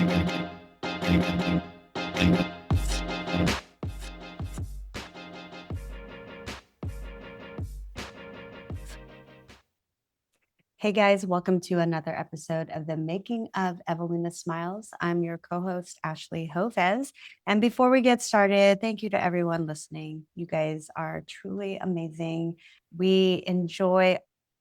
Hey guys, welcome to another episode of the Making of Evelina Smiles. I'm your co-host, Ashley Hovez. And before we get started, thank you to everyone listening. You guys are truly amazing. We enjoy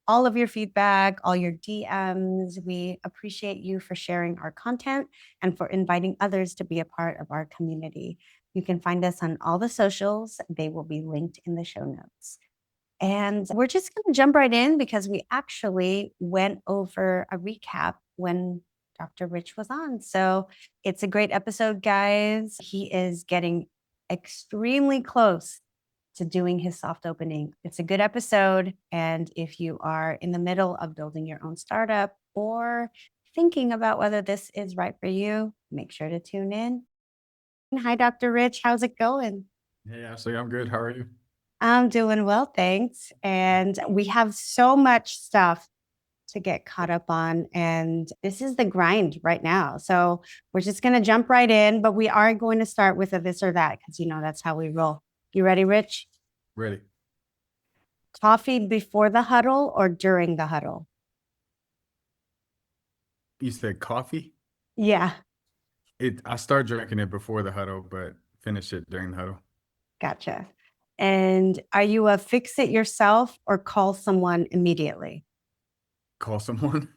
all of your feedback, all your DMs. We appreciate you for sharing our content and for inviting others to be a part of our community. You can find us on all the socials. They will be linked in the show notes. And we're just going to jump right in because we actually went over a recap when Dr. Rich was on. So it's a great episode, guys. He is getting extremely close to doing his soft opening. It's a good episode. And if you are in the middle of building your own startup or thinking about whether this is right for you, make sure to tune in. Hi, Dr. Rich. How's it going? Hey, Ashley, I'm good. How are you? I'm doing well, thanks. And we have so much stuff to get caught up on. And this is the grind right now. So we're just going to jump right in, but we are going to start with a this or that because, that's how we roll. You ready, Rich? Ready. Coffee before the huddle or during the huddle? You said coffee? Yeah, I start drinking it before the huddle, but finish it during the huddle. gotcha. And are you a fix it yourself or call someone immediately? Call someone.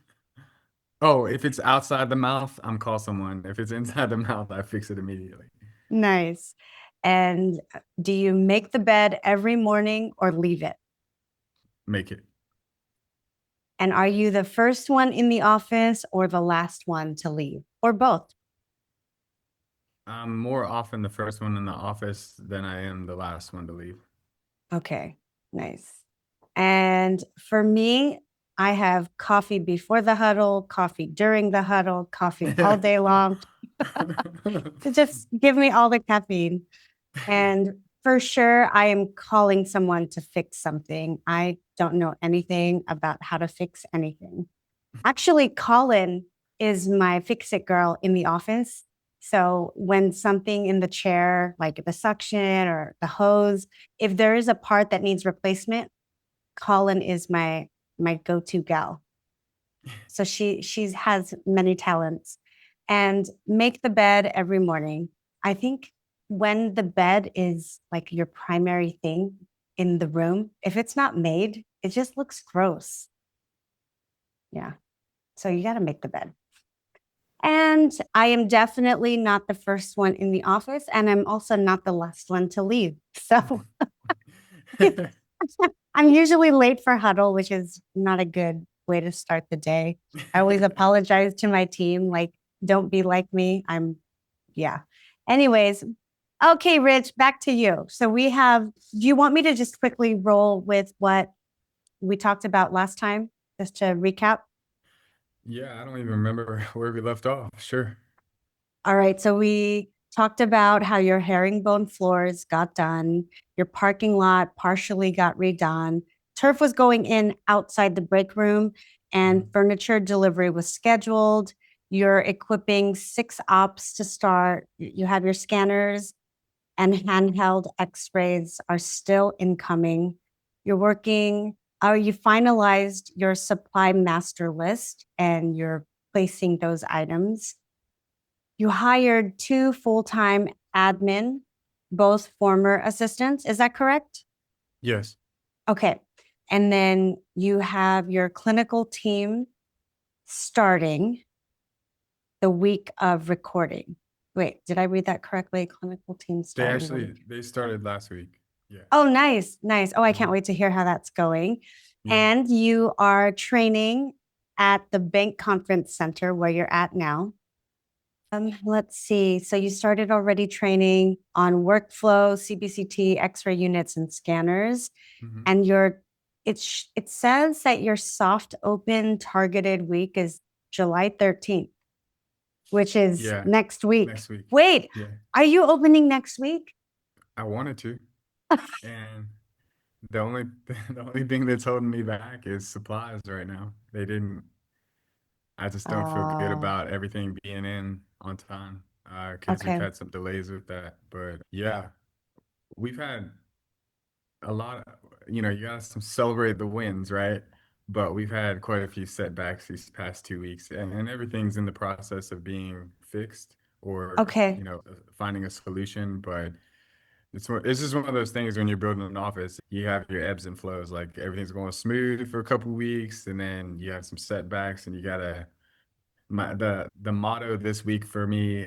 Oh, if it's outside the mouth, I'm call someone. If it's inside the mouth, I fix it immediately. Nice. And do you make the bed every morning or leave it? Make it. And are you the first one in the office or the last one to leave, or both? I'm more often the first one in the office than I am the last one to leave. Okay, nice. And for me, I have coffee before the huddle, coffee during the huddle, coffee all day long. To just give me all the caffeine. And for sure, I am calling someone to fix something. I don't know anything about how to fix anything. Actually, Colin is my fix it girl in the office. So when something in the chair, like the suction or the hose, if there is a part that needs replacement, Colin is my go-to gal. So she has many talents. And make the bed every morning. I think when the bed is like your primary thing in the room, if it's not made, it just looks gross. Yeah. So you got to make the bed. And I am definitely not the first one in the office, and I'm also not the last one to leave. So I'm usually late for huddle, which is not a good way to start the day. I always apologize to my team, like, don't be like me. Yeah. Anyways, okay, Rich, back to you. So do you want me to just quickly roll with what we talked about last time, just to recap? Yeah, I don't even remember where we left off. Sure. All right. So we talked about how your herringbone floors got done, your parking lot partially got redone, turf was going in outside the break room, and furniture delivery was scheduled. You're equipping 6 ops to start. You have your scanners and handheld x-rays are still incoming. You're working, or you finalized your supply master list and you're placing those items. You hired 2 full-time admin, both former assistants. Is that correct? Yes. Okay. And then you have your clinical team starting the week of recording. Wait, did I read that correctly? Clinical team starting. They started last week. Yeah. Oh, nice. Nice. Oh, I can't wait to hear how that's going. Yeah. And you are training at the Bank Conference Center where you're at now. Let's see. So you started already training on workflow, CBCT, X-ray units, and scanners. Mhm. And it says that your soft open targeted week is July 13th, which is Yeah, next week. next week. Wait, Yeah, are you opening next week? I wanted to. And the only the only thing that's holding me back is supplies right now. They didn't I just don't feel good Oh, about everything being in on time because we've Okay. had some delays with that. But yeah, we've had a lot of, you gotta celebrate the wins, right? But we've had quite a few setbacks these past 2 weeks, and everything's in the process of being fixed or, Okay. finding a solution. But it's just one of those things when you're building an office, you have your ebbs and flows. Like everything's going smooth for a couple weeks, and then you have some setbacks, and you gotta. The motto this week for me,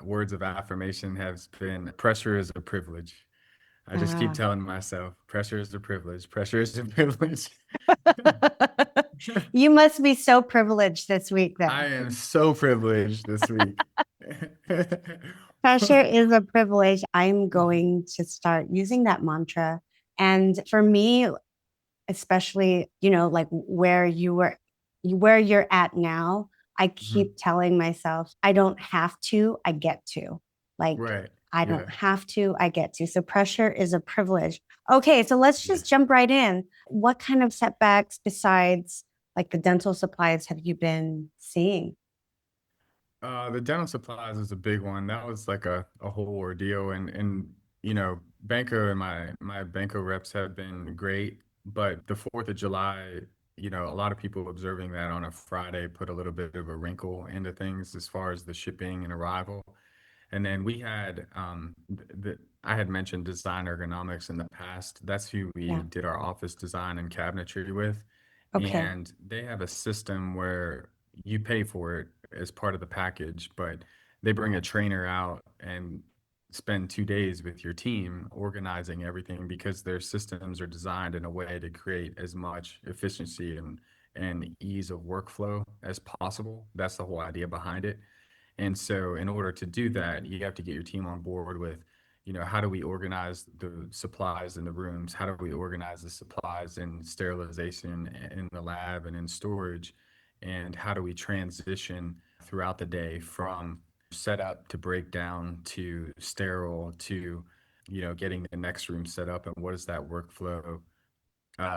words of affirmation has been pressure is a privilege. I just keep Ah. telling myself, pressure is a privilege. Pressure is a privilege. You must be so privileged this week I then. am so privileged this week. Pressure is a privilege. I'm going to start using that mantra. And for me, especially, like where you're at now, I Mhm. keep telling myself, I don't have to, I get to. Like, Right. I don't Yeah. have to, I get to. So pressure is a privilege. Okay, so let's Yeah. just jump right in. What kind of setbacks besides like the dental supplies have you been seeing? The dental supplies is a big one. That was like a whole ordeal, and Banco and my Banco reps have been great, but the 4th of July, a lot of people observing that on a Friday put a little bit of a wrinkle into things as far as the shipping and arrival. And then we had I had mentioned design ergonomics in the past. That's who we Yeah. did our office design and cabinetry with. Okay. And they have a system where you pay for it as part of the package, but they bring a trainer out and spend 2 days with your team organizing everything because their systems are designed in a way to create as much efficiency and ease of workflow as possible. That's the whole idea behind it. And so, in order to do that, you have to get your team on board with, how do we organize the supplies in the rooms? How do we organize the supplies in sterilization in the lab and in storage? And how do we transition throughout the day from setup to breakdown to sterile to, getting the next room set up? And what does that workflow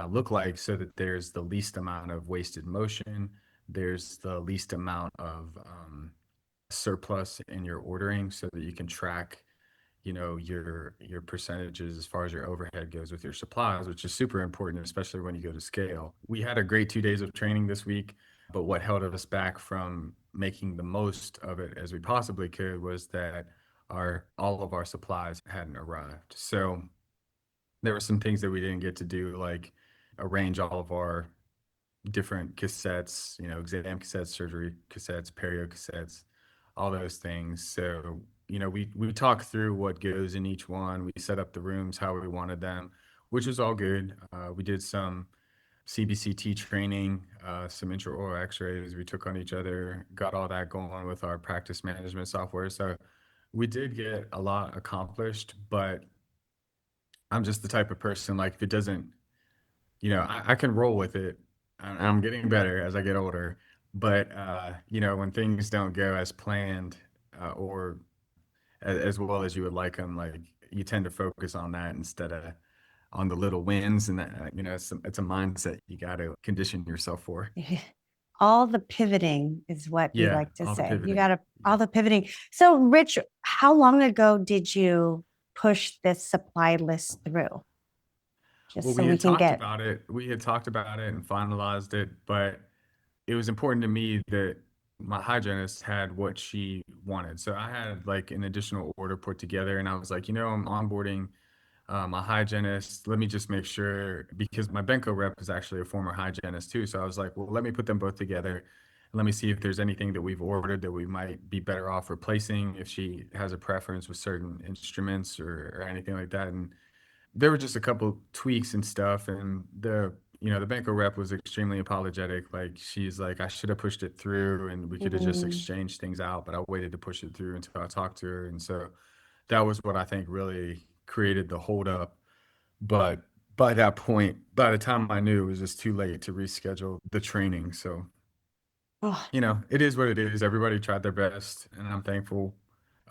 look like so that there's the least amount of wasted motion? There's the least amount of surplus in your ordering so that you can track your percentages as far as your overhead goes with your supplies, which is super important, especially when you go to scale. We had a great 2 days of training this week, but what held us back from making the most of it as we possibly could was that our all of our supplies hadn't arrived. So there were some things that we didn't get to do, like arrange all of our different cassettes, exam cassettes, surgery cassettes, perio cassettes, all those things. So, we talk through what goes in each one. We set up the rooms how we wanted them, which was all good. We did some CBCT training, some intraoral x-rays we took on each other, got all that going with our practice management software. So we did get a lot accomplished, but I'm just the type of person, like if it doesn't I can roll with it. I'm getting better as I get older, but when things don't go as planned or as well as you would like them, like you tend to focus on that instead of on the little wins, and that it's a mindset you got to condition yourself for. All the pivoting is what we Yeah, like to all the say. You pivoting. got to, Yeah. all the pivoting. So, Rich, how long ago did you push this supply list through? Well, Just so we we had can talked get, about it. We had talked about it and finalized it, but it was important to me that my hygienist had what she wanted. So I had like an additional order put together, and I was like, I'm onboarding my hygienist. Let me just make sure because my Benko rep is actually a former hygienist too. So I was like, well, let me put them both together. Let me see if there's anything that we've ordered that we might be better off replacing if she has a preference with certain instruments or anything like that. And there were just a couple tweaks and stuff, and the banco rep was extremely apologetic. Like she's like, I should have pushed it through and we could have just mm, exchanged things out, but I waited to push it through until I talked to her. And so that was what I think really created the holdup. But by that point, by the time I knew, it was just too late to reschedule the training. So oh, it is what it is. Everybody tried their best, and I'm thankful.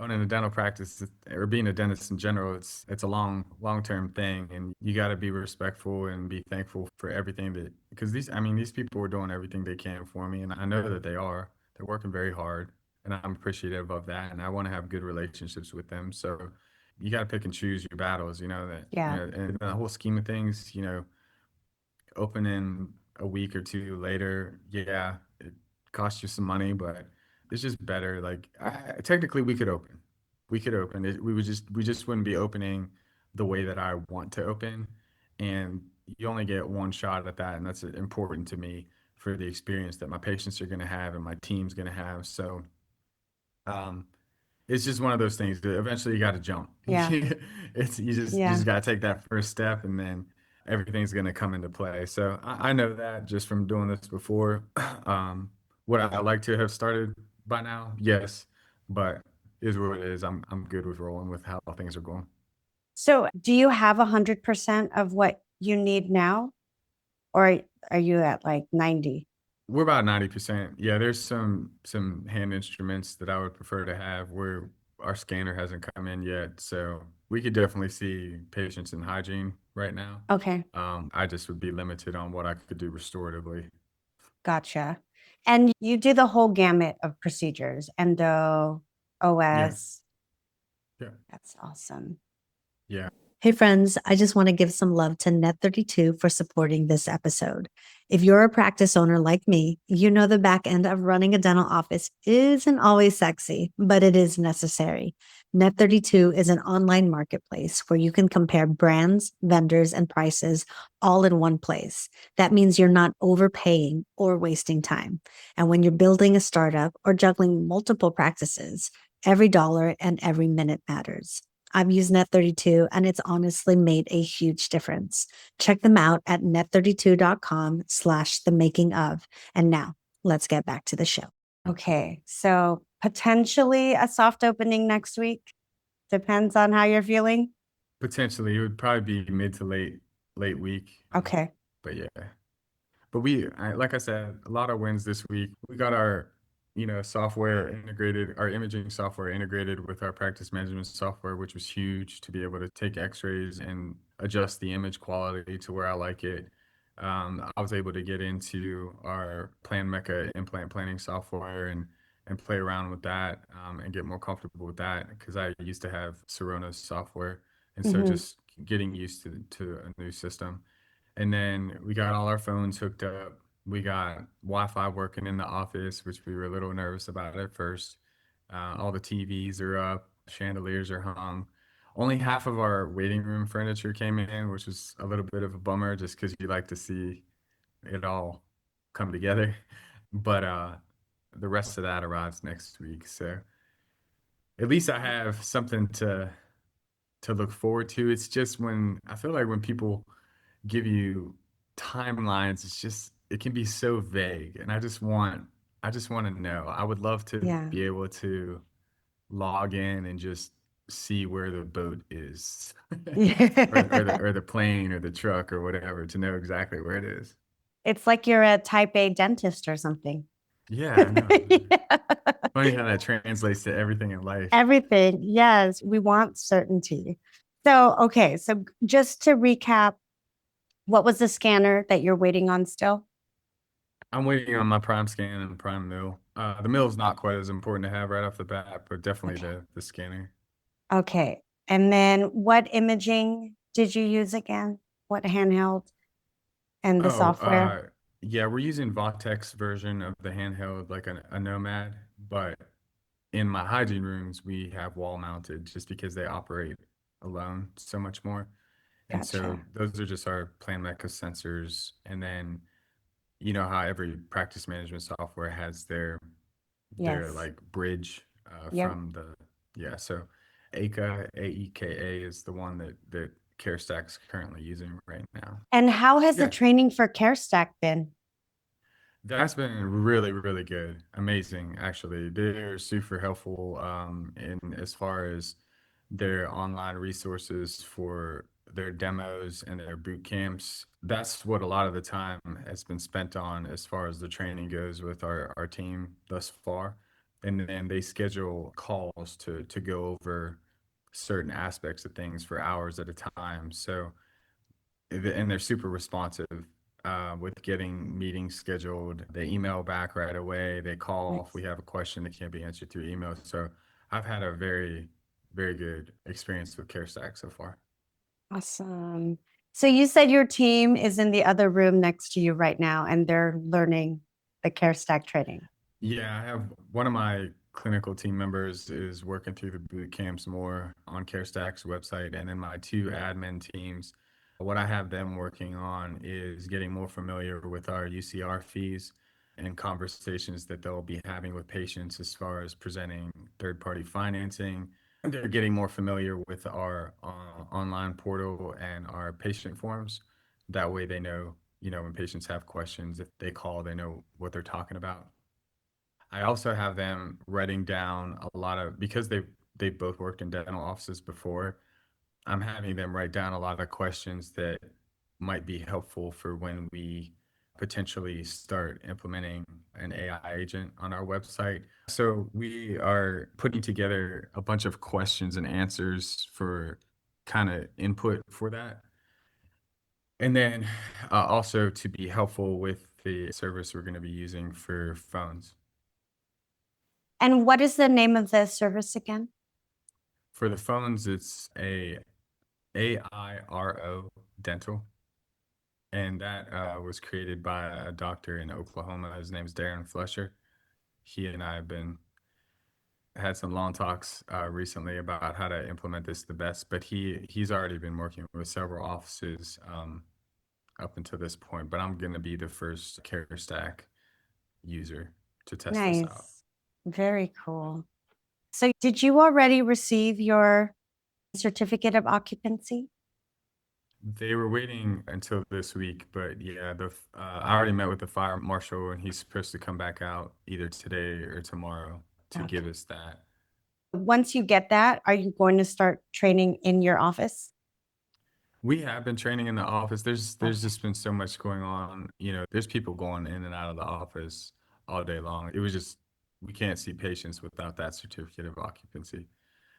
Owning a dental practice or being a dentist in general, it's a long-term thing, and you got to be respectful and be thankful for everything that because these I mean these people are doing everything they can for me, and I know that they are. They're working very hard. and I'm appreciative of that, and I want to have good relationships with them. So you got to pick and choose your battles, that, Yeah. and in the whole scheme of things, opening a week or two later, yeah, it costs you some money, but it's just better. Like technically, we could open it. We just wouldn't be opening the way that I want to open, and you only get one shot at that, and that's important to me for the experience that my patients are going to have and my team's going to have. So, um, it's just one of those things that eventually you got to jump. Yeah. It's you just Yeah. got to take that first step, and then everything's going to come into play. So I know that just from doing this before. Um, would I like to have started by now? Yes, but is what it is. I'm good with rolling with how things are going. So, do you have 100% of what you need now, or are you at like 90? We're about 90%. Yeah, there's some hand instruments that I would prefer to have where our scanner hasn't come in yet. So we could definitely see patients in hygiene right now. Okay, I just would be limited on what I could do restoratively. gotcha. And you do the whole gamut of procedures, endo, Yeah, OS. yeah, That's awesome. yeah. Hey friends, I just want to give some love to Net32 for supporting this episode. If you're a practice owner like me, you know the back end of running a dental office isn't always sexy, but it is necessary. Net32 is an online marketplace where you can compare brands, vendors, and prices all in one place. That means you're not overpaying or wasting time. And when you're building a startup or juggling multiple practices, every dollar and every minute matters. I've used Net32 and it's honestly made a huge difference. Check them out at net32.com/the making of. And now let's get back to the show. Okay, so potentially a soft opening next week. Depends on how you're feeling. Potentially, it would probably be mid to late week. Okay, But yeah. But like I said, a lot of wins this week. We got our, software integrated, our imaging software integrated with our practice management software, which was huge to be able to take X-rays and adjust the image quality to where I like it. I was able to get into our Plan Mecca implant planning software and play around with that and get more comfortable with that because I used to have Sorona's software, and so hmm, just getting used to a new system. And then we got all our phones hooked up. We got Wi-Fi working in the office, which we were a little nervous about at first. All the TVs are up, chandeliers are hung. Only half of our waiting room furniture came in, which was a little bit of a bummer just because you like to see it all come together. But the rest of that arrives next week. So at least I have something to look forward to. It's just when I feel like when people give you timelines, it can be so vague, and I just want to know. I would love to yeah. be able to log in and just see where the boat is, or the plane or the truck or whatever, to know exactly where it is. It's like you're a type A dentist or something. Yeah, I know. Yeah. Funny how that translates to everything in life. Everything. Yes, we want certainty. So, okay. So, just to recap, what was the scanner that you're waiting on still? I'm waiting on my prime scan and prime mill. The mill is not quite as important to have right off the bat, but definitely Okay. the scanner. Okay. And then what imaging did you use again? What handheld and the Oh, software? yeah, we're using Vortex version of the handheld, like a Nomad, but in my hygiene rooms, we have wall mounted just because they operate alone so much more. And so Gotcha. those are just our Plan Mecca sensors. And then you know how every practice management software has their Yes. like bridge Yep. from the yeah. So AEKA is the one that CareStack's currently using right now. And how has the Yeah, training for CareStack been? that's been really, really good. Amazing, actually. They're super helpful in as far as their online resources for their demos and their boot camps. That's what a lot of the time has been spent on as far as the training goes with our team thus far. And then they schedule calls to go over certain aspects of things for hours at a time. So and they're super responsive. with getting meetings scheduled. They email back right away. They call if Nice. we have a question that can't be answered through email. So I've had a very, very good experience with CareStack so far. Awesome. So you said your team is in the other room next to you right now, and they're learning the CareStack training. Yeah, I have one of my clinical team members is working through the boot camps more on CareStack's website, and then my two admin teams, what I have them working on is getting more familiar with our UCR fees and conversations that they'll be having with patients as far as presenting third-party financing. They're getting more familiar with our online portal and our patient forms. That way they know, when patients have questions, if they call, they know what they're talking about. I also have them writing down a lot of because they both worked in dental offices before. I'm having them write down a lot of questions that might be helpful for when we potentially start implementing an AI agent on our website. So we are putting together a bunch of questions and answers for kind of input for that. And then also to be helpful with the service we're going to be using for phones. And what is the name of the service again? For the phones, it's a AIRO Dental, and that was created by a doctor in Oklahoma. His name's Darren Flesher. He and I have been had some long talks recently about how to implement this the best. But he's already been working with several offices up until this point. But I'm going to be the first CareStack user to test this out. Nice. Very cool. So did you already receive your certificate of occupancy? They were waiting until this week, but yeah, I already met with the fire marshal, and he's supposed to come back out either today or tomorrow to Okay. give us that. Once you get that, are you going to start training in your office? We have been training in the office. There's Okay. just been so much going on. There's people going in and out of the office all day long. It was just we can't see patients without that certificate of occupancy.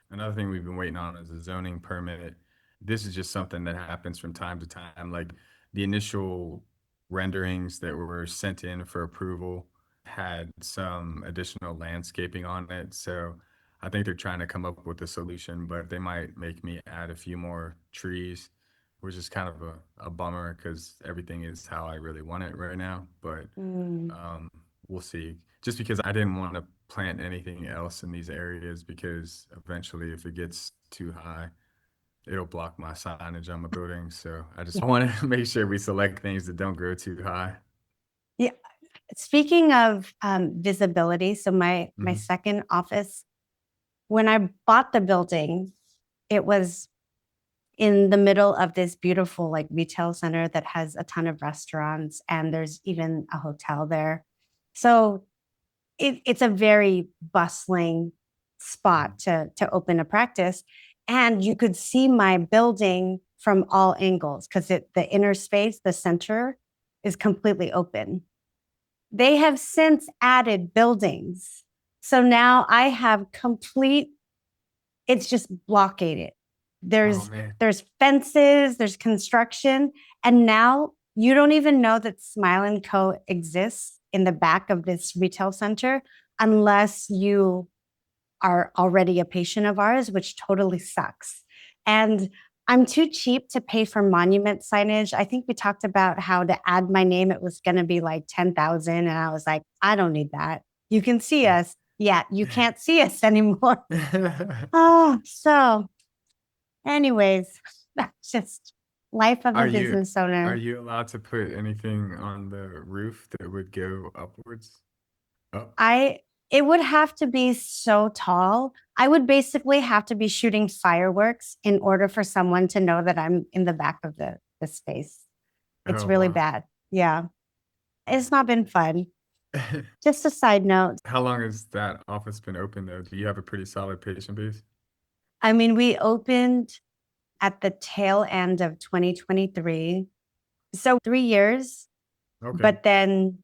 Another thing we've been waiting on is a zoning permit. This is just something that happens from time to time. Like the initial renderings that were sent in for approval had some additional landscaping on it. So I think they're trying to come up with a solution, but they might make me add a few more trees, which is kind of a bummer because everything is how I really want it right now. But Mm. we'll see. Just because I didn't want to plant anything else in these areas because eventually, if it gets too high, it'll block my signage on my building. So I just want to make sure we select things that don't grow too high. Yeah. Speaking of visibility, so my Mhm. second office, when I bought the building, it was in the middle of this beautiful like retail center that has a ton of restaurants, and there's even a hotel there. So it's a very bustling spot to open a practice, and you could see my building from all angles because the inner space, the center, is completely open. They have since added buildings, so now I have complete. It's just blockaded. Oh There's man. there's fences, there's construction, and now you don't even know that Smile and Co exists in the back of this retail center unless you are already a patient of ours, which totally sucks. And I'm too cheap to pay for monument signage. I think we talked about how to add my name, it was going to be like 10,000. And I was like, I don't need that. You can see us. Yeah, you can't see us anymore. Oh, so anyways, that's just life of a Are you business are owner. you allowed to put anything on the roof that would go upwards? Up? It would have to be so tall. I would basically have to be shooting fireworks in order for someone to know that I'm in the back of the space. It's Oh really wow. bad. Yeah. It's not been fun. Just a side note. How long has that office been open though? Do you have a pretty solid patient base? I mean, we opened at the tail end of 2023. So 3 years, Okay. but then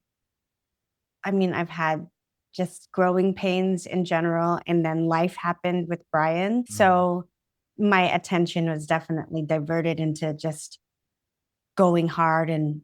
I mean, I've had just growing pains in general. And then life happened with Brian. Mhm. So my attention was definitely diverted into just going hard and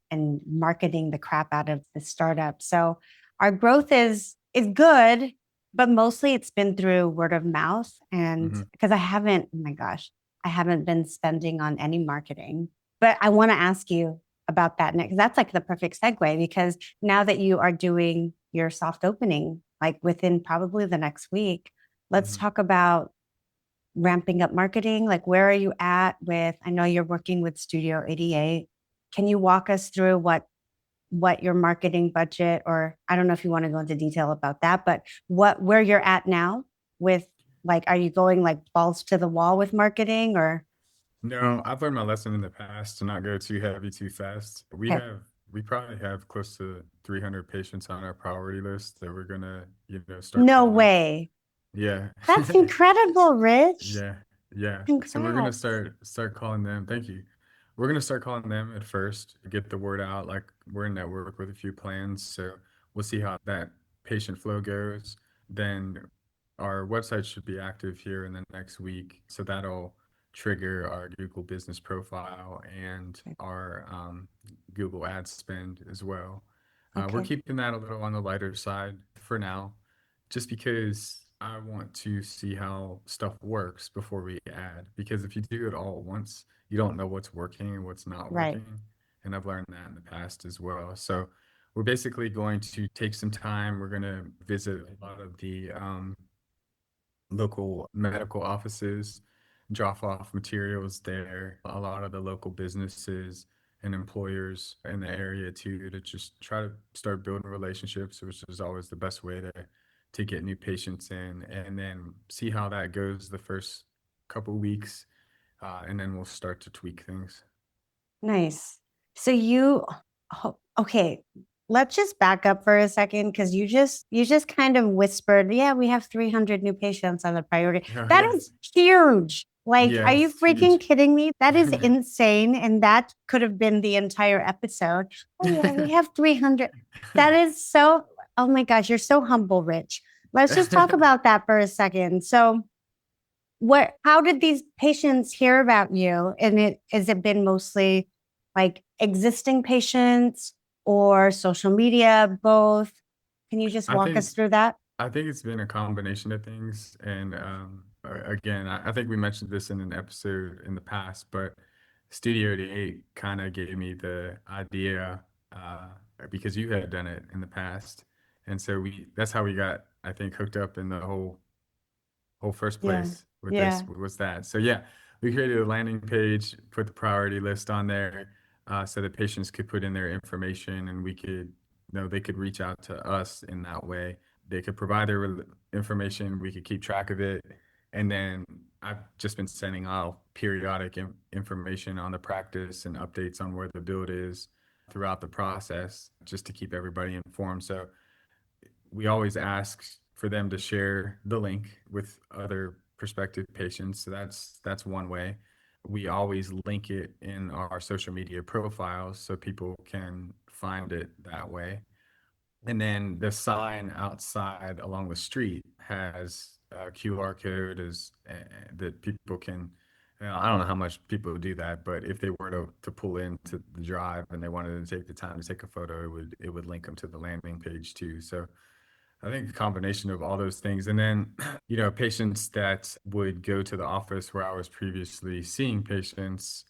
marketing the crap out of the startup. So our growth is good, but mostly it's been through word of mouth. And Hmm. because oh my gosh, I haven't been spending on any marketing. But I want to ask you about that next. That's like the perfect segue because now that you are doing your soft opening, like within probably the next week, let's Hmm. talk about ramping up marketing. Like, where are you at with? I know you're working with Studio 88. Can you walk us through what your marketing budget, or I don't know if you want to go into detail about that, but where you're at now with, like, are you going like balls to the wall with marketing or? No, I've learned my lesson in the past to not go too heavy too fast. Okay. We probably have close to 300 patients on our priority list that we're gonna, start No calling. way. Yeah. That's incredible, Rich. Yeah, yeah. So we're gonna Congrats. start calling them. Thank you. We're gonna start calling them at first, get the word out. Like we're in network with a few plans, so we'll see how that patient flow goes. Then our website should be active here in the next week, so that'll trigger our Google Business Profile and our Google Ad spend as well. We're Okay. keeping that a little on the lighter side for now, just because I want to see how stuff works before we add. Because if you do it all at once, you don't know what's working and what's not Right. working. And I've learned that in the past as well. So we're basically going to take some time. We're going to visit a lot of the local medical offices, drop off materials there, a lot of the local businesses and employers in the area too, to just try to start building relationships, which is always the best way to get new patients in, and then see how that goes the first couple weeks, and then we'll start to tweak things. Nice. So okay, let's just back up for a second because you just kind of whispered, yeah, we have 300 new patients on the priority. Oh That yeah, is huge. Like, yeah, are you it's huge. freaking kidding me? That is insane. And that could have been the entire episode. Oh yeah, we have 300. That is so, oh my gosh, you're so humble, Rich. Let's just talk about that for a second. So how did these patients hear about you? And has it been mostly like existing patients or social media, both? Can you just I walk think us through that? I think it's been a combination of things. And again, I think we mentioned this in an episode in the past, but Studio 88 kind of gave me the idea uh, because you had done it in the past. And so that's how we got, I think, hooked up in the whole first Yeah. place with this Yeah. was that. So yeah, we created a landing page, put the priority list on there, so that patients could put in their information, and we could, they could reach out to us in that way. They could provide their information. We could keep track of it, and then I've just been sending out periodic information on the practice and updates on where the build is throughout the process, just to keep everybody informed. So we always ask for them to share the link with other prospective patients. So that's one way. We always link it in our social media profiles so people can find it that way. And then the sign outside along the street has a QR code that people can. I don't know how much people do that, but if they were to pull into the drive and they wanted to take the time to take a photo, it would link them to the landing page too. So I think a combination of all those things. And then, patients that would go to the office where I was previously seeing patients,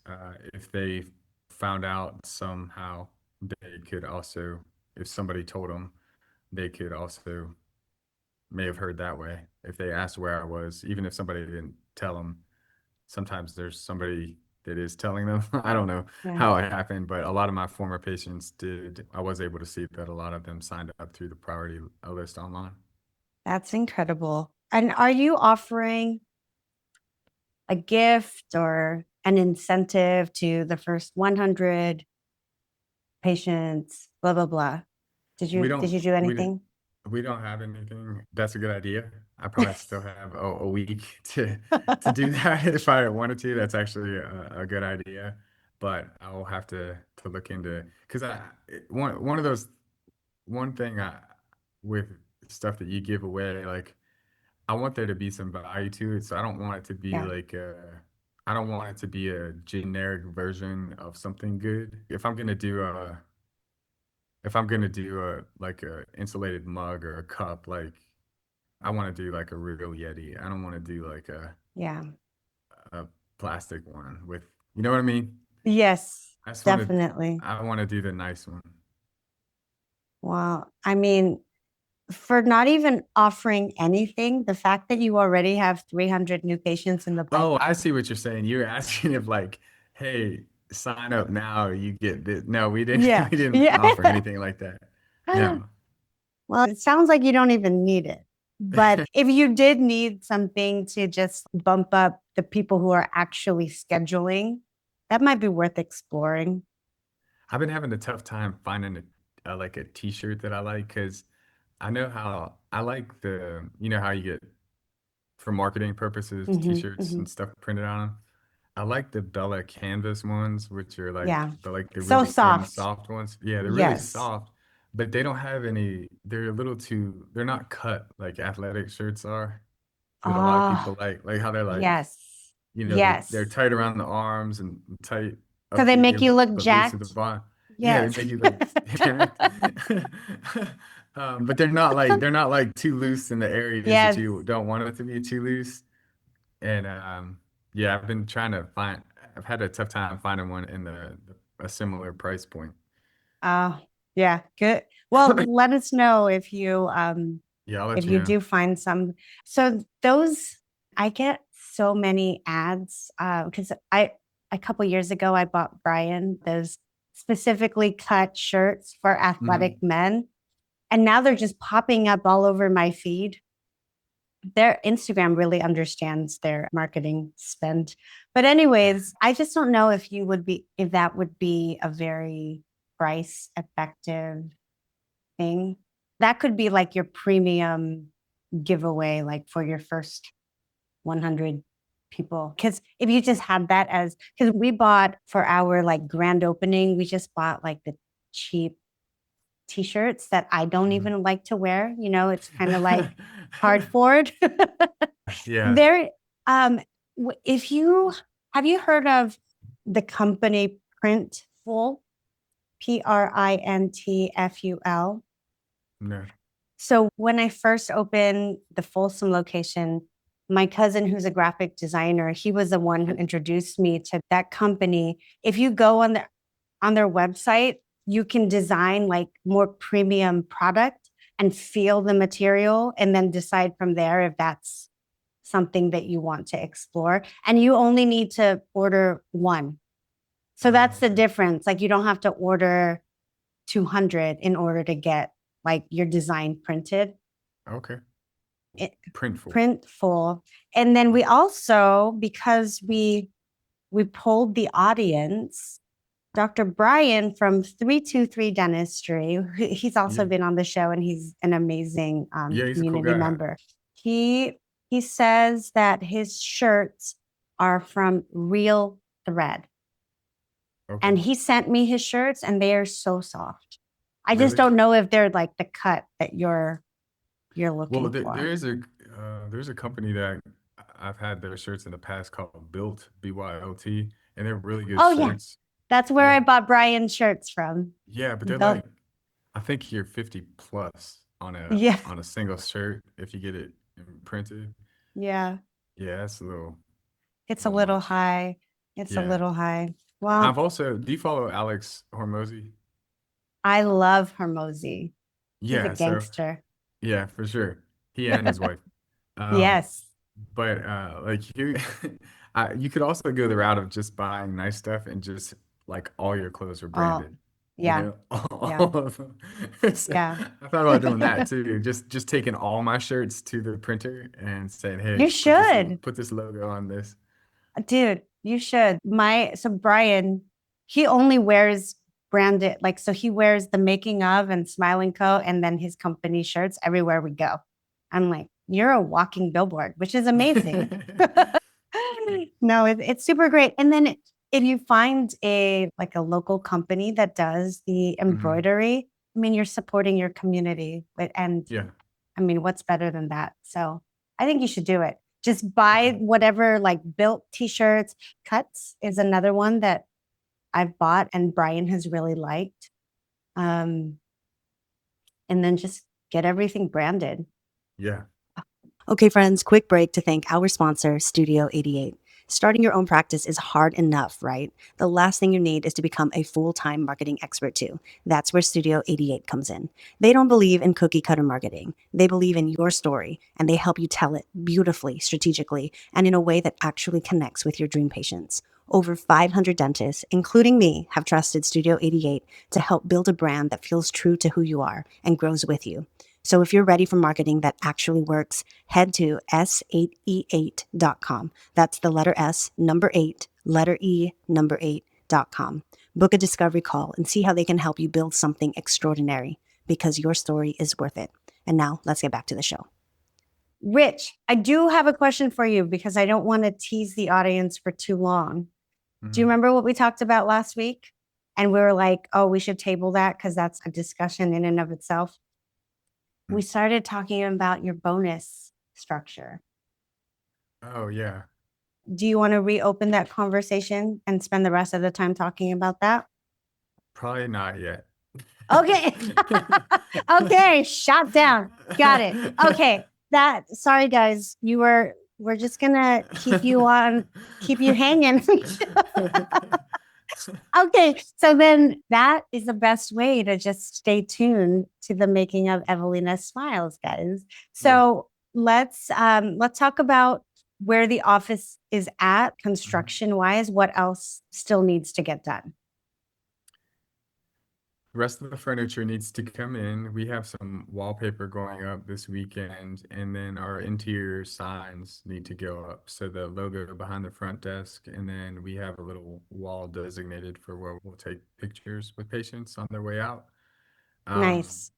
if they found out somehow, they could also, if somebody told them, they could also may have heard that way. If they asked where I was, even if somebody didn't tell them, sometimes there's somebody that is telling them. I don't know Yeah. how it happened, but a lot of my former patients did. I was able to see that a lot of them signed up through the priority list online. That's incredible. And are you offering a gift or an incentive to the first 100 patients, blah, blah, blah? Did We you did don't you do we didn't anything? we don't have anything. That's a good idea. I probably still have a week to do that if I wanted to. That's actually a good idea, but I'll have to look into because one of those one thing with stuff that you give away, like I want there to be some value to it. So I don't want it to be Yeah. like I don't want it to be a generic version of something good. If I'm gonna do a like a insulated mug or a cup, like I want to do like a real Yeti. I don't want to do like Yeah. a plastic one with, you know what I mean? Yes, I just want to definitely. I want to do the nice one. Well, I mean, for not even offering anything, the fact that you already have 300 new patients in the Oh, pipeline. I see what you're saying. You're asking if like, hey, sign up now, you get this. No, we didn't Yeah. we didn't Yeah. offer anything like that. No. Well, it sounds like you don't even need it. But if you did need something to just bump up the people who are actually scheduling, that might be worth exploring. I've been having a tough time finding like a t-shirt that I like because I know how I like you know how you get for marketing purposes Hmm. t-shirts Hmm. and stuff printed on them. I like the Bella canvas ones, which are Yeah. like the So really thin, soft. soft ones. Yeah, they're really Yes. soft, but they don't have any. They're a little too. They're not cut like athletic shirts are. That a lot of Ah, people like how they're like, yes. they're Yes. tight around the arms and tight So up they here, make you look but loose at the jacked. bottom. Yeah, they Yes. make you look. But they're not like too loose in the areas that Yes. you don't want it to be too loose. And yeah, I've been trying to find. I've had a tough time finding one in a similar price point. Uh, yeah, good. Well, let us know Yeah, I'll let if you you know. do find some. So those I get so many ads because I a couple years ago I bought Brian those specifically cut shirts for athletic Mhm. men, and now they're just popping up all over my feed. Their Instagram really understands their marketing spend. But anyways, I just don't know if that would be a very price effective thing. That could be like your premium giveaway, like for your first 100 people. Because if you just had that because we bought for our like grand opening, we just bought like the cheap t-shirts that I don't Mhm. even like to wear. It's kind of like cardboard. Yeah. There, if you have you heard of the company Printful, Printful? No. So when I first opened the Folsom location, my cousin, who's a graphic designer, he was the one who introduced me to that company. If you go on their website, you can design like more premium product and feel the material, and then decide from there if that's something that you want to explore. And you only need to order one. So that's the Okay. difference. Like you don't have to order 200 in order to get like your design printed. Okay. It, Printful. Printful. And then we also, because we polled the audience, Dr. Brian from 323 Dentistry, he's also Yeah. been on the show and he's an amazing Yeah, he's a cool community guy. member. He says that his shirts are from real thread. Okay. And he sent me his shirts and they are so soft. I just Really? don't know if they're like the cut that you're Well, looking for. there's a company that I've had their shirts in the past called Built, BYLT, and they're really good Oh yeah, shirts. that's where Yeah. I bought Brian's shirts from. Yeah, but they're The like I think you're 50 plus Yeah, on a single shirt if you get it printed. yeah. Yeah, that's It's a a little little much. high. It's a Yeah. little high. I've Well, also, do you follow Alex Hormozy? I love Hermosi. He's a Yeah, so gangster. yeah, for sure. He and his wife. Um, Yes. but like you could also go the route of just buying nice stuff and just like all your clothes are Oh, branded, you yeah. know, Yeah. all of them. So Yeah. I thought about doing that too. Just taking all my shirts to the printer and saying, You "Hey, should. put this logo on this." Dude, you should. So Brian, he only wears branded, like, so he wears the Making of and Smiling Co. and then his company shirts everywhere we go. I'm like, you're a walking billboard, which is amazing. No, it's super great. And then if you find a local company that does the Mhm. embroidery, I mean, you're supporting your community. And Yeah. I mean, what's better than that? So I think you should do it. Just buy whatever, like built t-shirts. Cuts is another one that I've bought and Brian has really liked. And then just get everything branded. Yeah. Okay, friends, quick break to thank our sponsor, Studio 88. Starting your own practice is hard enough, right? The last thing you need is to become a full-time marketing expert too. That's where Studio 88 comes in. They don't believe in cookie cutter marketing. They believe in your story, and they help you tell it beautifully, strategically, and in a way that actually connects with your dream patients. Over 500 dentists, including me, have trusted Studio 88 to help build a brand that feels true to who you are and grows with you. So if you're ready for marketing that actually works, head to s8e8.com. That's the letter S, number 8, letter E, number 8.com. Book a discovery call and see how they can help you build something extraordinary, because your story is worth it. And now let's get back to the show. Rich, I do have a question for you because I don't want to tease the audience for too long. Do you remember what we talked about last week? And we were like, oh, we should table that because that's a discussion in and of itself. We started talking about your bonus structure. Oh, yeah. Do you want to reopen that conversation and spend the rest of the time talking about that? Probably not yet. Okay. Okay, shot down. Got it. Okay. Sorry guys, we're just gonna keep you hanging. Okay, so then that is the best way to just stay tuned to the making of Evelina Smiles, guys. So let's talk about where the office is at construction wise. What else still needs to get done? The rest of the furniture needs to come in. We have some wallpaper going up this weekend, and then our interior signs need to go up. So the logo behind the front desk, and then we have a little wall designated for where we'll take pictures with patients on their way out. Nice.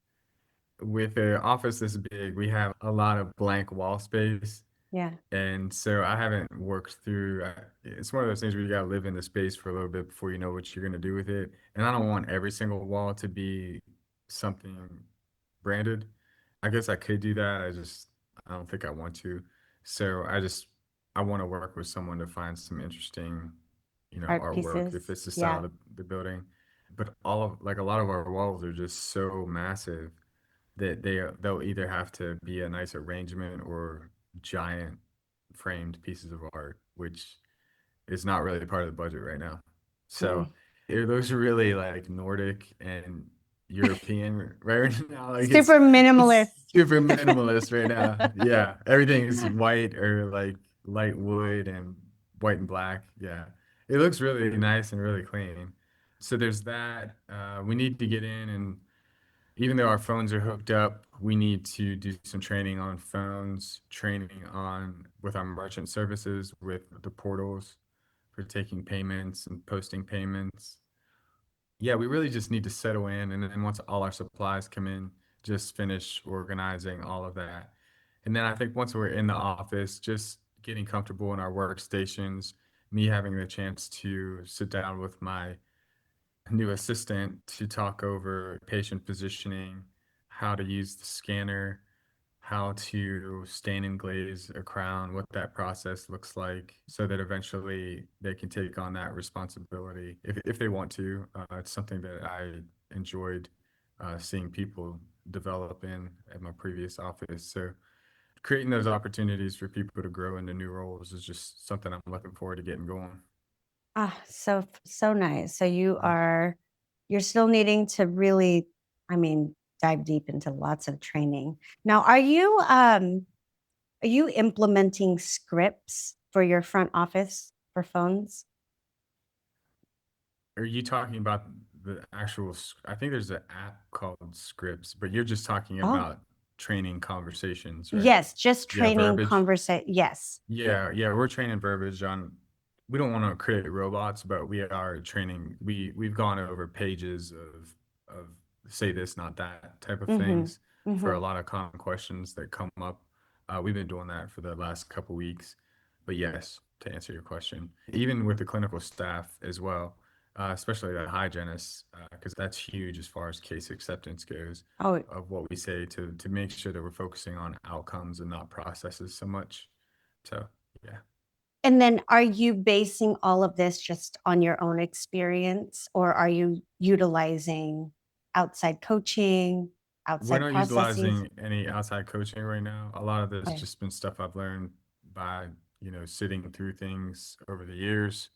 With an office this big, we have a lot of blank wall space. Yeah. And so I haven't worked through, it's one of those things where you got to live in the space for a little bit before you know what you're going to do with it. And I don't want every single wall to be something branded. I guess I could do that. I don't think I want to. So I want to work with someone to find some interesting, Art artwork if pieces. it's the Yeah. style of the building. But like a lot of our walls are just so massive that they'll either have to be a nice arrangement or giant framed pieces of art, which is not really part of the budget right now. So it looks really like Nordic and European right now. Like it's Super minimalist. super minimalist right now. Yeah, everything is white or like light wood and white and black. Yeah, it looks really nice and really clean. So there's that. We need to get in, and even though our phones are hooked up, we need to do some training on phones, training on with our merchant services, with the portals for taking payments and posting payments. Yeah, we really just need to settle in, and then once all our supplies come in, just finish organizing all of that. And then I think once we're in the office, just getting comfortable in our workstations, me having the chance to sit down with my new assistant to talk over patient positioning, how to use the scanner, how to stain and glaze a crown, what that process looks like, so that eventually they can take on that responsibility if they want to. It's something that I enjoyed seeing people develop in at my previous office. So creating those opportunities for people to grow into new roles is just something I'm looking forward to getting going. So nice. So you're still needing to really, I mean, dive deep into lots of training. Now, are you implementing scripts for your front office for phones? Are you talking about the actual? I think there's an app called Scripts, but you're just talking Oh, about training conversations, right? yes, just Yeah, training verbiage. conversation. Yes. Yeah, we're training verbiage on. We don't want to create robots, but we are training. We've gone over pages of say this, not that type of Mm-hmm. things for a Mm-hmm. lot of common questions that come up. We've been doing that for the last couple weeks. But yes, to answer your question, even with the clinical staff as well, especially the hygienists, because that's huge as far as case acceptance goes Oh, of what we say to make sure that we're focusing on outcomes and not processes so much So yeah. And then are you basing all of this just on your own experience, or are you utilizing outside coaching, We're outside not processes? utilizing any outside coaching right now. A lot of this Okay. just been stuff I've learned by, sitting through things over the years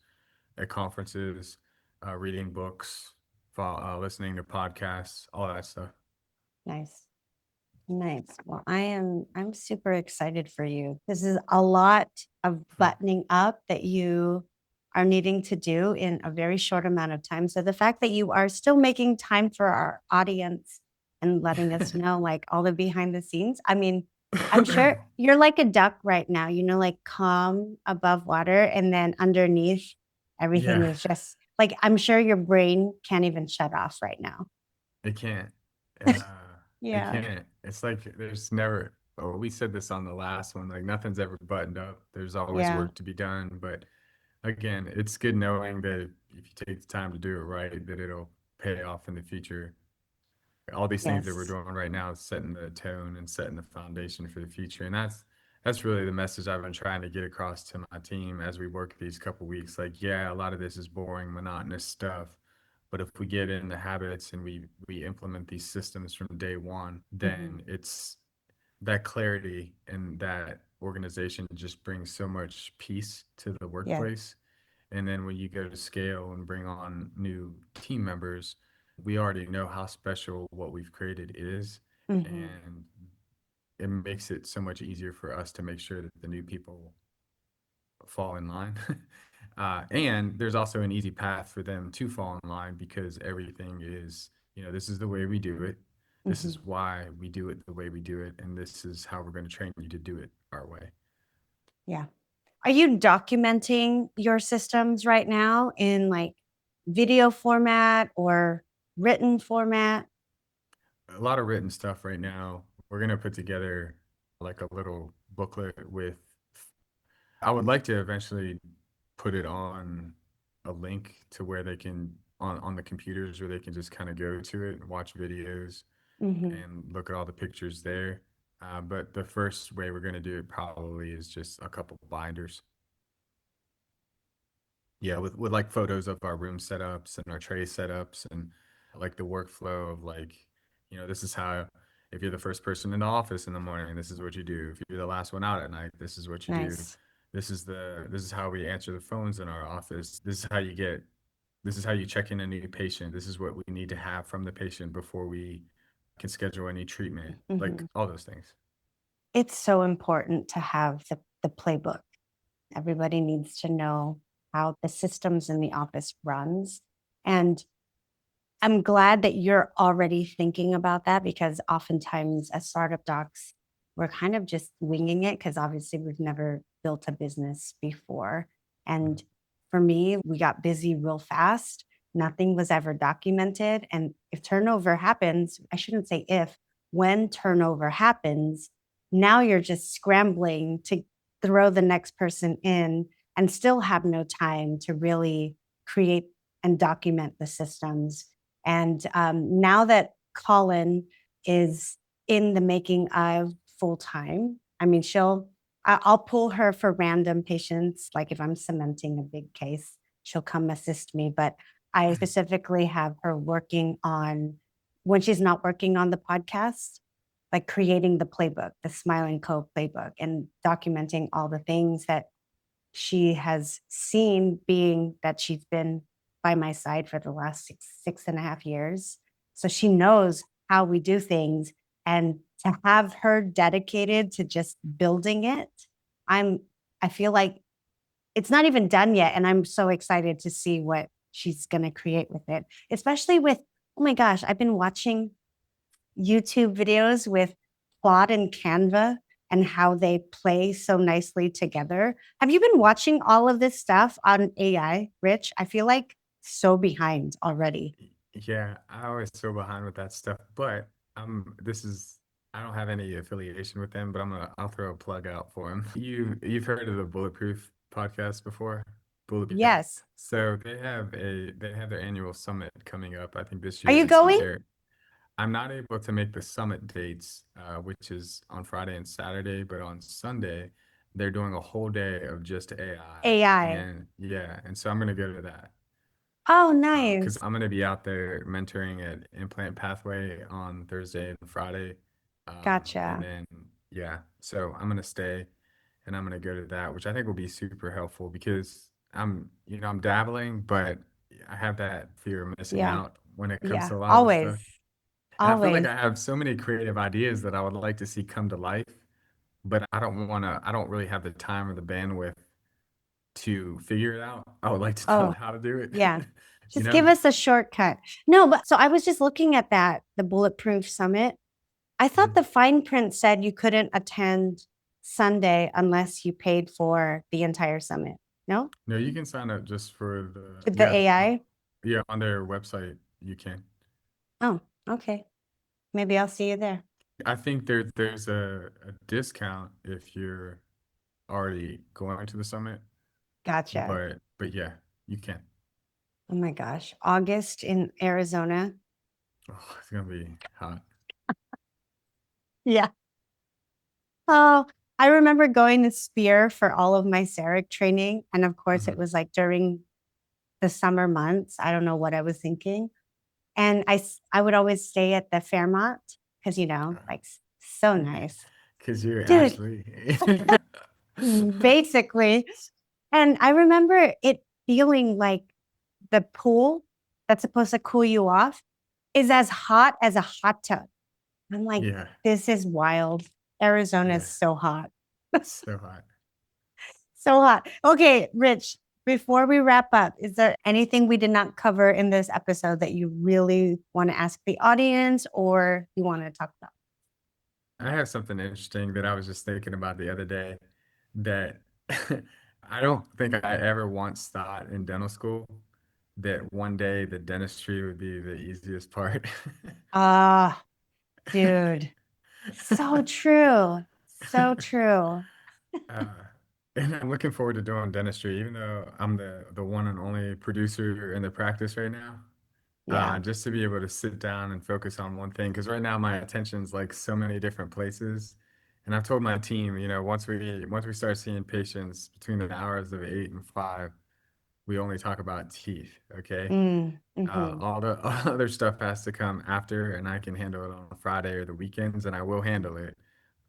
at conferences, reading books, listening to podcasts, all that stuff. Nice. Nice. Well, I'm super excited for you. This is a lot of buttoning up that you are needing to do in a very short amount of time. So the fact that you are still making time for our audience and letting us know like all the behind the scenes. I mean, I'm sure you're like a duck right now, like calm above water, and then underneath everything Yeah, is just like I'm sure your brain can't even shut off right now. it can't. Uh, it Yeah. can't. It's like there's never, oh, we said this on the last one, like nothing's ever buttoned up. There's always Yeah. work to be done. But again, it's good knowing that if you take the time to do it right, that it'll pay off in the future. All these things that we're Yes. doing right now is setting the tone and setting the foundation for the future. And that's really the message I've been trying to get across to my team as we work these couple weeks. Like, yeah, a lot of this is boring, monotonous stuff. But if we get in the habits and we implement these systems from day one, Mhm. then it's that clarity and that organization just brings so much peace to the Yeah. workplace. And then when you go to scale and bring on new team members, we already know how special what we've created is. Mhm. And it makes it so much easier for us to make sure that the new people fall in line. And there's also an easy path for them to fall in line because everything is, this is the way we do it. This Mhm. is why we do it the way we do it. And this is how we're going to train you to do it our way. Yeah. Are you documenting your systems right now in like video format or written format? A lot of written stuff right now. We're going to put together like a little booklet with, I would like to eventually put it on a link to where they can, on the computers where they can just kind of go to it and watch videos Mhm. and look at all the pictures there. But the first way we're going to do it probably is just a couple binders. Yeah, with like photos of our room setups and our tray setups and like the workflow of like, this is how if you're the first person in the office in the morning, this is what you do. If you're the last one out at night, this is what you do. Nice. This is how we answer the phones in our office. This is how you check in a new patient. This is what we need to have from the patient before we can schedule any treatment. Like Mhm. all those things. It's so important to have the playbook. Everybody needs to know how the systems in the office runs. And I'm glad that you're already thinking about that because oftentimes as startup docs, we're kind of just winging it because obviously we've never built a business before. And for me, we got busy real fast. Nothing was ever documented. And if turnover happens, I shouldn't say if, when turnover happens, now you're just scrambling to throw the next person in and still have no time to really create and document the systems. And now that Colin is in the making of full time, I mean, I'll pull her for random patients. Like if I'm cementing a big case, she'll come assist me. But I specifically have her working on when she's not working on the podcast, like creating the playbook, the Smile and Co playbook, and documenting all the things that she has seen, being that she's been by my side for the last six and a half years. So she knows how we do things. And to have her dedicated to just building it, I'm I feel like it's not even done yet. And I'm so excited to see what she's gonna create with it, especially with, oh my gosh, I've been watching YouTube videos with Claude and Canva and how they play so nicely together. Have you been watching all of this stuff on AI, Rich? I feel like so behind already. Yeah, I always so behind with that stuff, but I don't have any affiliation with them, but I'll throw a plug out for them. You've heard of the Bulletproof podcast before? Bulletproof. Yes. So they have their annual summit coming up. I think this Are year you it's going? there. I'm not able to make the summit dates, which is on Friday and Saturday, but on Sunday they're doing a whole day of just AI. AI. And yeah, and so I'm going to go to that Oh, because nice. I'm going to be out there mentoring at Implant Pathway on Thursday and Friday. And Gotcha. then, yeah, so I'm going to stay and I'm going to go to that, which I think will be super helpful because I'm dabbling, but I have that fear of missing Yeah. out when it comes Yeah. to a lot of the Always. stuff. And I feel like Always. I have so many creative ideas that I would like to see come to life, but I don't really have the time or the bandwidth to figure it out. I would like to know Oh, how to do it, yeah. you Just know? give us a shortcut. No, but so I was just looking at the Bulletproof Summit. I thought Mhm. the fine print said you couldn't attend Sunday unless you paid for the entire summit. No? No, you can sign up just for the, With the AI? yeah, on their website, you can. Oh, okay. Maybe I'll see you there. I think there's a discount if you're already going to the summit, Gotcha. but yeah, you can. Oh my gosh. August in Arizona. Oh, it's gonna be hot. Yeah. Oh, I remember going to Spear for all of my CEREC training. And of course, it Mhm. was like during the summer months. I don't know what I was thinking. And I would always stay at the Fairmont because, like so nice. Because you're Dude, Ashley. basically. And I remember it feeling like the pool that's supposed to cool you off is as hot as a hot tub. I'm like, Yeah, this is wild. Arizona is yeah, so hot. so hot. So hot. Okay, Rich, before we wrap up, is there anything we did not cover in this episode that you really want to ask the audience or you want to talk about? I have something interesting that I was just thinking about the other day that I don't think I ever once thought in dental school that one day the dentistry would be the easiest part. Ah, dude. So true. So true. Uh, and I'm looking forward to doing dentistry, even though I'm the one and only producer in the practice right now. Yeah. Just to be able to sit down and focus on one thing, because right now my attention's like so many different places. And I've told my team, once we start seeing patients between the hours of 8 and 5, we only talk about teeth. Okay. Mm-hmm. All the other stuff has to come after, and I can handle it on a Friday or the weekends, and I will handle it.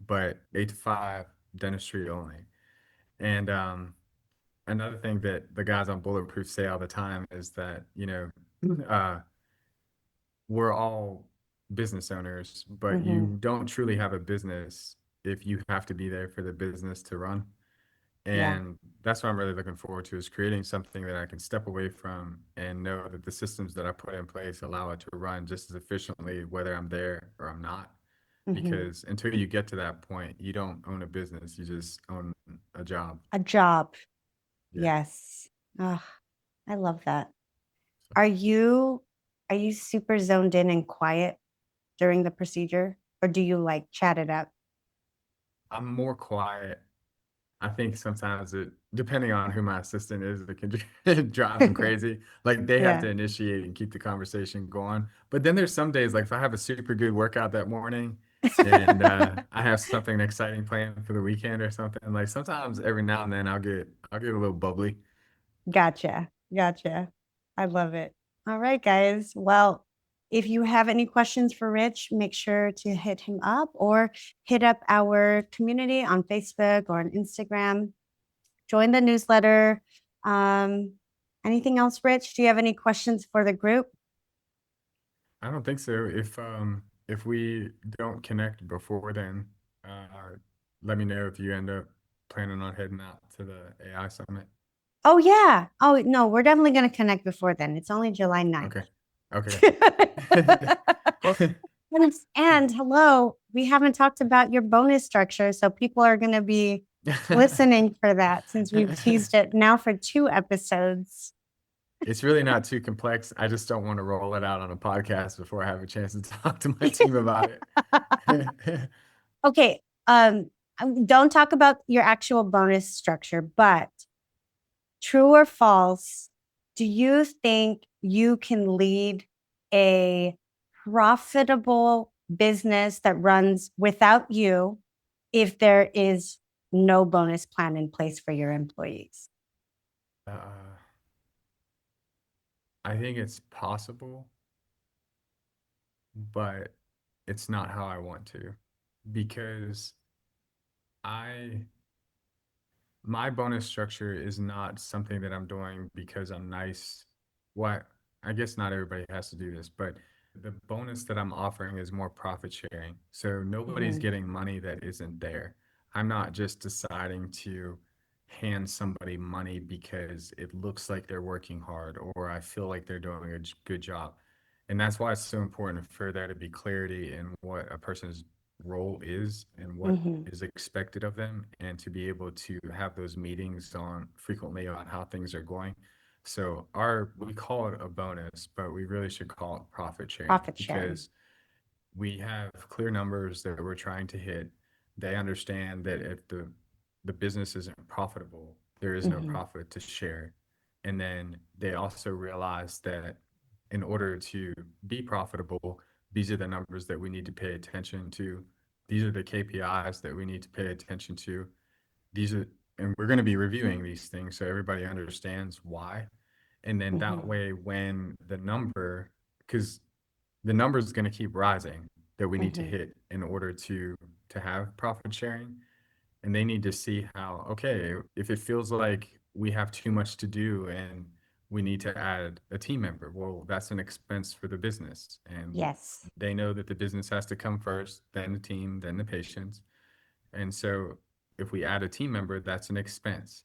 But 8 to 5, dentistry only. And another thing that the guys on Bulletproof say all the time is that, uh, we're all business owners, but Mm-hmm. you don't truly have a business if you have to be there for the business to run. Yeah. And that's what I'm really looking forward to is creating something that I can step away from and know that the systems that I put in place allow it to run just as efficiently, whether I'm there or I'm not. Mm-hmm. Because until you get to that point, you don't own a business, you just own a job. A job. Yeah. Yes. Oh, I love that. So Are you are you super zoned in and quiet during the procedure? Or do you like chat it up? I'm more quiet. I think sometimes depending on who my assistant is, it can drive them crazy. Like they have Yeah. to initiate and keep the conversation going. But then there's some days, like if I have a super good workout that morning and I have something exciting planned for the weekend or something, like sometimes every now and then I'll get a little bubbly. Gotcha. Gotcha. I love it. All right, guys. Well, if you have any questions for Rich, make sure to hit him up or hit up our community on Facebook or on Instagram. Join the newsletter. Um, Anything else, Rich? Do you have any questions for the group? I don't think so. If we don't connect before then, let me know if you end up planning on heading out to the AI summit. Oh, yeah. Oh, no, we're definitely going to connect before then. It's only July 9th. Okay. Okay. And hello, we haven't talked about your bonus structure. So people are going to be listening for that since we've teased it now for 2 episodes. It's really not too complex. I just don't want to roll it out on a podcast before I have a chance to talk to my team about it. Okay. Don't talk about your actual bonus structure, but true or false, do you think you can lead a profitable business that runs without you if there is no bonus plan in place for your employees? Uh, I think it's possible, but it's not how I want to, because I my bonus structure is not something that I'm doing because I'm nice. What I guess not everybody has to do this, but the bonus that I'm offering is more profit sharing. So nobody's Mhm, getting money that isn't there. I'm not just deciding to hand somebody money because it looks like they're working hard or I feel like they're doing a good job. And that's why it's so important for there to be clarity in what a person's role is and what mhm, is expected of them, and to be able to have those meetings on frequently on how things are going. So we call it a bonus, but we really should call it profit sharing, profit sharing. because we have clear numbers that we're trying to hit. They understand that if the business isn't profitable, there is no Mhm, profit to share. And then they also realize that in order to be profitable, these are the numbers that we need to pay attention to. These are the KPIs that we need to pay attention to. These are, and we're going to be reviewing these things so everybody understands why. And then that mhm, way, when the number, because the number is going to keep rising that we need to mhm, hit in order to have profit sharing, and they need to see how, okay, if it feels like we have too much to do and we need to add a team member, well, that's an expense for the business, and yes. they know that the business has to come first, then the team, then the patients. And so if we add a team member, that's an expense.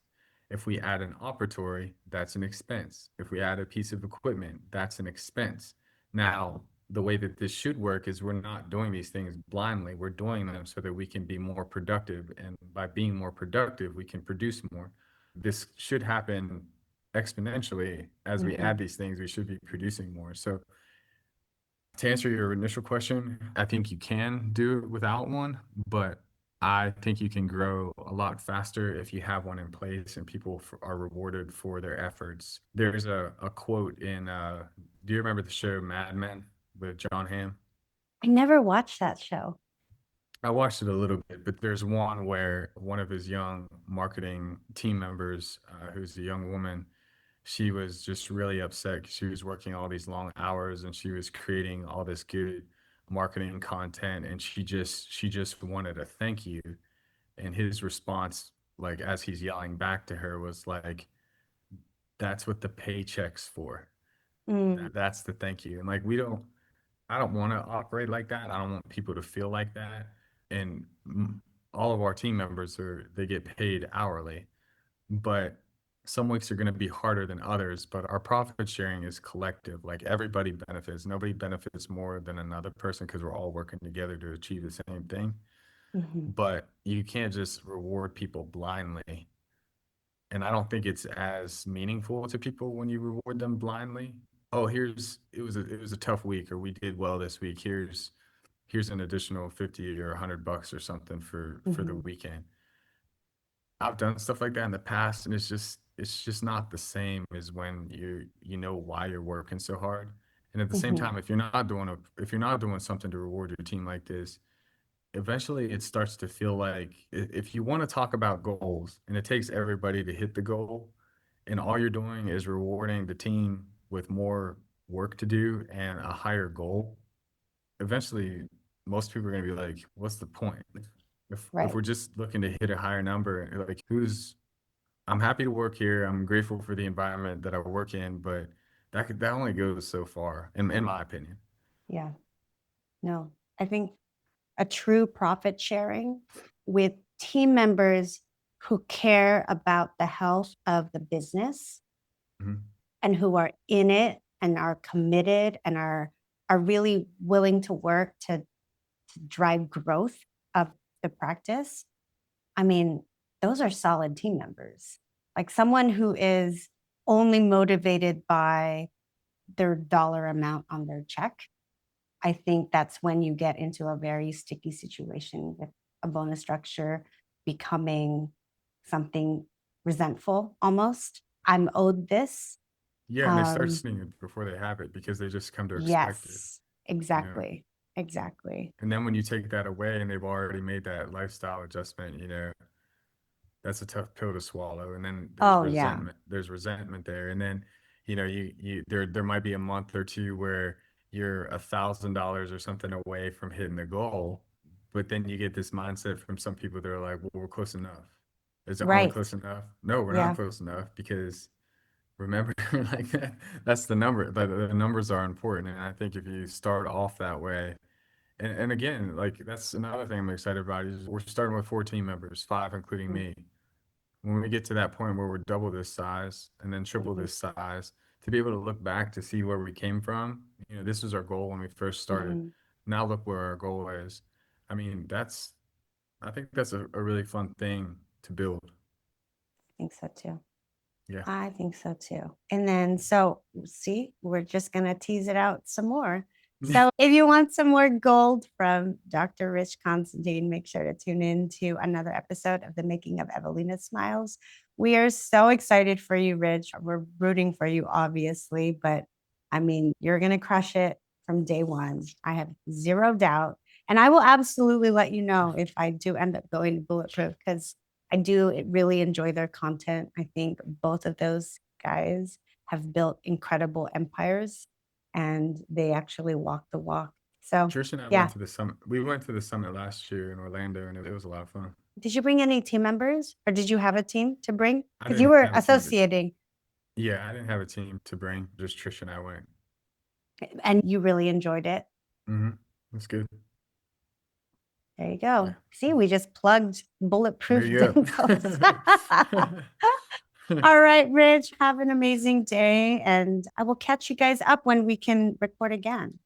If we add an operatory, that's an expense. If we add a piece of equipment, that's an expense. Now, the way that this should work is we're not doing these things blindly. We're doing them so that we can be more productive. And by being more productive, we can produce more. This should happen exponentially. As we add Mhm, these things, we should be producing more. So to answer your initial question, I think you can do it without one, but I think you can grow a lot faster if you have one in place and people are rewarded for their efforts. There's a quote in, do you remember the show Mad Men with John Hamm? I never watched that show. I watched it a little bit, but there's one where one of his young marketing team members, who's a young woman, she was just really upset 'cause she was working all these long hours and she was creating all this good marketing content, and she just wanted a thank you. And his response, like as he's yelling back to her, was like, "That's what the paycheck's for. Mm, That's the thank you." And like I don't want to operate like that. I don't want people to feel like that. And all of our team members they get paid hourly, but some weeks are going to be harder than others. But our profit sharing is collective. Like everybody benefits. Nobody benefits more than another person because we're all working together to achieve the same thing. mhm, But you can't just reward people blindly. And I don't think it's as meaningful to people when you reward them blindly. Oh, it was a tough week, or we did well this week. Here's an additional 50 or $100 or something for the mhm, weekend. I've done stuff like that in the past, and it's just not the same as when you know why you're working so hard. And at the same mhm, time, if you're not doing something to reward your team like this, eventually it starts to feel like if you want to talk about goals and it takes everybody to hit the goal, and all you're doing is rewarding the team with more work to do and a higher goal, eventually most people are going to be like, what's the point? If right. we're just looking to hit a higher number, like who's I'm happy to work here. I'm grateful for the environment that I work in, but that only goes so far, in my opinion. Yeah. No, I think a true profit sharing with team members who care about the health of the business Mhm. and who are in it and are committed and are really willing to work to drive growth of the practice. I mean, those are solid team members. Like someone who is only motivated by their dollar amount on their check. I think that's when you get into a very sticky situation with a bonus structure becoming something resentful almost. I'm owed this. Yeah, and they start Um, seeing it before they have it because they just come to expect it, yes, you know. exactly. Exactly. And then when you take that away and they've already made that lifestyle adjustment, that's a tough pill to swallow. And then Oh, yeah. there's resentment there. And then, there might be a month or two where you're $1,000 or something away from hitting the goal, but then you get this mindset from some people that are like, well, we're close enough. Is it only Right. close enough? No, we're Yeah. not close enough, because remember, like that's the number. The numbers are important. And I think if you start off that way, and again, like that's another thing I'm excited about, is we're starting with 4 team members, 5 including me. When we get to that point where we're double this size and then triple Mhm. this size, to be able to look back to see where we came from, this was our goal when we first started. Mhm. Now look where our goal is. I mean, I think that's a really fun thing to build. I think so too. Yeah. I think so too. And then, so see, we're just going to tease it out some more. So if you want some more gold from Dr. Rich Constantine, make sure to tune in to another episode of The Making of Evelina Smiles. We are so excited for you, Rich. We're rooting for you, obviously, but I mean, you're going to crush it from day one. I have zero doubt. And I will absolutely let you know if I do end up going to Bulletproof, because I do really enjoy their content. I think both of those guys have built incredible empires, and they actually walk the walk. So, Trish and I yeah. went to the summit. We went to the summit last year in Orlando, and it was a lot of fun. Did you bring any team members, or did you have a team to bring? I Because you didn't were have a team. associating Yeah, I didn't have a team to bring. Just Trish and I went. and you really enjoyed it. That's good. There you go. Yeah. See, we just plugged There Bulletproof you go. Dingles. All right, Rich, have an amazing day, and I will catch you guys up when we can record again.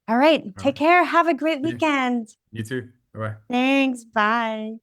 All right, take care. Have a great weekend. You too. Bye. Thanks. Bye.